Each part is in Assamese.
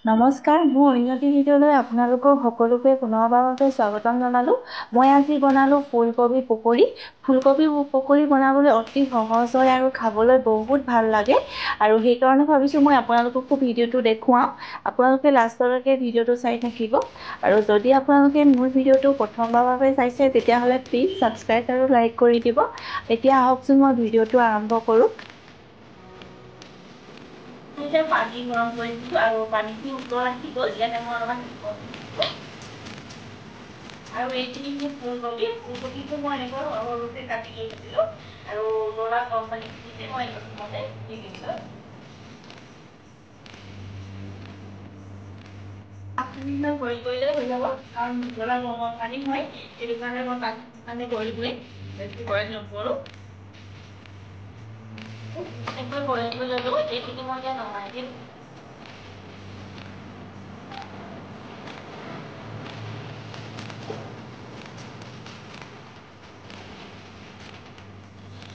নমস্কাৰ, মোৰ উন্নতি ভিডিঅ'লৈ আপোনালোকক সকলোকে পুনৰবাৰ বাবে স্বাগতম জনালোঁ। মই আজি বনালোঁ ফুলকবি পকৰি। ফুলকবি পকৰি বনাবলৈ অতি সহজ হয় আৰু খাবলৈ বহুত ভাল লাগে। আৰু সেইকাৰণে ভাবিছোঁ মই আপোনালোককো ভিডিঅ'টো দেখুৱাওঁ। আপোনালোকে লাষ্টলৈকে ভিডিঅ'টো চাই থাকিব। আৰু যদি আপোনালোকে মোৰ ভিডিঅ'টো প্ৰথমবাৰৰ বাবে চাইছে তেতিয়াহ'লে প্লিজ ছাবস্ক্ৰাইব আৰু লাইক কৰি দিব। এতিয়া আহকচোন মই ভিডিঅ'টো আৰম্ভ কৰোঁ। পানী গৰম কৰিছোঁ আৰু পানীখিনি উতল আহিব। ইয়াতে মই অলপমান আৰু এইখিনি ফুলকবিটো মই এনেকৈ সৰু সৰুকৈ কাটি লৈছিলোঁ আৰু উতলা গৰম পানীখিনিতে মই এইখিনিতে দি দিছোঁ। বইল কৰিলে হৈ যাব, কাৰণ উতলা গৰম পানী হয়, সেইটো কাৰণে মই পানী বইল কৰি বেছি বইল নকৰোঁ। এনেকৈ বইল কৰি ল'লোঁ, এইখিনি মই এতিয়া নমাই দিম।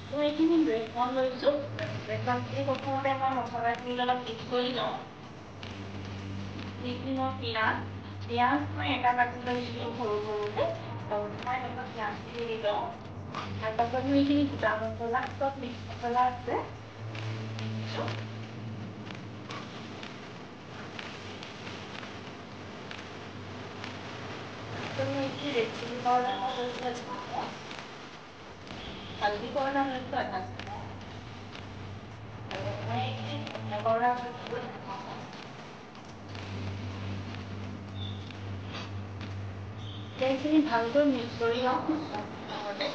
মই এইখিনি বেচন লৈছোঁ। বেচনখিনি প্ৰথমতে মই মছলাখিনি অলপ মিক্স কৰি লওঁ। যিখিনি মই পিঁয়াজ মই এটা কাটি লৈছিলোঁ সৰু সৰুকৈ। মই এনেকৈ পিঁয়াজখিনি দি লওঁ। তাৰপাছত মই এইখিনি গোটা মছলা, চব মিক্স মছলা আছে। মই এইখিনি ৰেড চিলি পাউডাৰ লৈছোঁ, হালধি পাউডাৰ লৈছোঁ আধা চামুচ, আৰু মই এইখিনি ধনিয়া পাউডাৰ লৈছোঁ এটা চামুচ। এইখিনি ভালকৈ মিক্স কৰি লওঁ লগতে।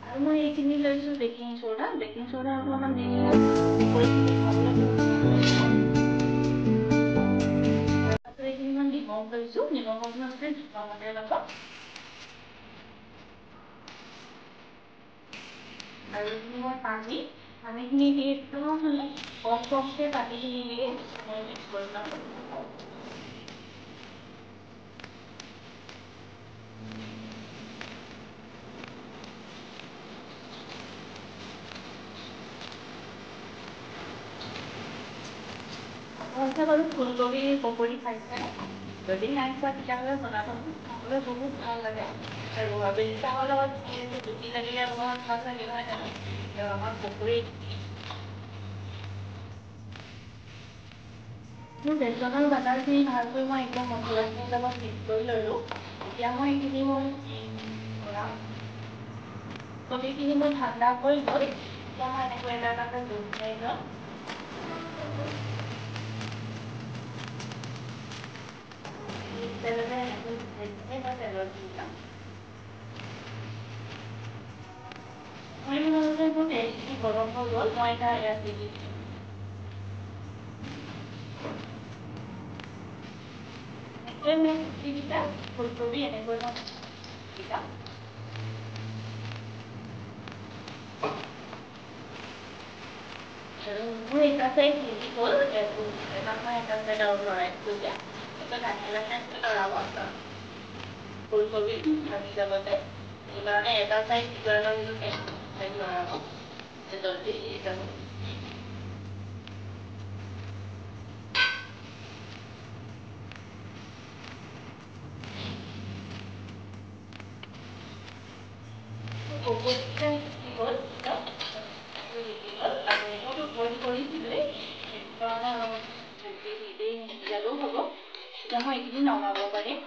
আৰু মই এইখিনি লৈছোঁ বেকিং চ'ডা অকণমান দি দিলোঁ। এইখিনি মই নিমখ লৈছোঁ, নিমখ আপোনালোকে জোখমতে ল'ব। আৰু এইখিনি মই পানীখিনি দি একদম কমকৈ পানীখিনি দি মই মিক্স কৰি ল'ম। আপোনালোকে বাৰু ফুলকবি পকৰি খাইছে? যদি নাই খোৱা তেতিয়াহ'লে বনাবচোন, খাবলৈ বহুত ভাল লাগে। আৰু আবেলি চাহৰ লগত জুতি লাগিলে অকণমান ভাল লাগে, নহয় জানো? আমাৰ পকৰি মোৰ বেচনৰ বাটাৰখিনি ভালকৈ মই একদম মছলাখিনিৰ লগত মিক্স কৰি ল'লোঁ। এতিয়া মই এইখিনি বনাম। কবিখিনি মই ঠাণ্ডা কৰি লৈ এতিয়া মই এনেকৈ এটা জোখ মাৰি ল'ম। তেলতে এনেকৈ মই তেলত দি যাম। মোৰ তেলখিনি গৰম হৈ গ'ল, মই এটা ইয়াত দি দিছোঁ। ফুলকবি এনেকৈ মই দি যাম। আৰু মোৰ এটা চাইড সিজি গ'ল, এটা চাইড আৰু লৰাইছোঁ যে লাহে লাহে লৰাব। ফুলকবি ভাজি যাবতে সেইকাৰণে এটা চাইড সিজাৰ লগে লৰাব, জলদি সিজি যাব। এতিয়া মই এইখিনি নমাব পাৰিম।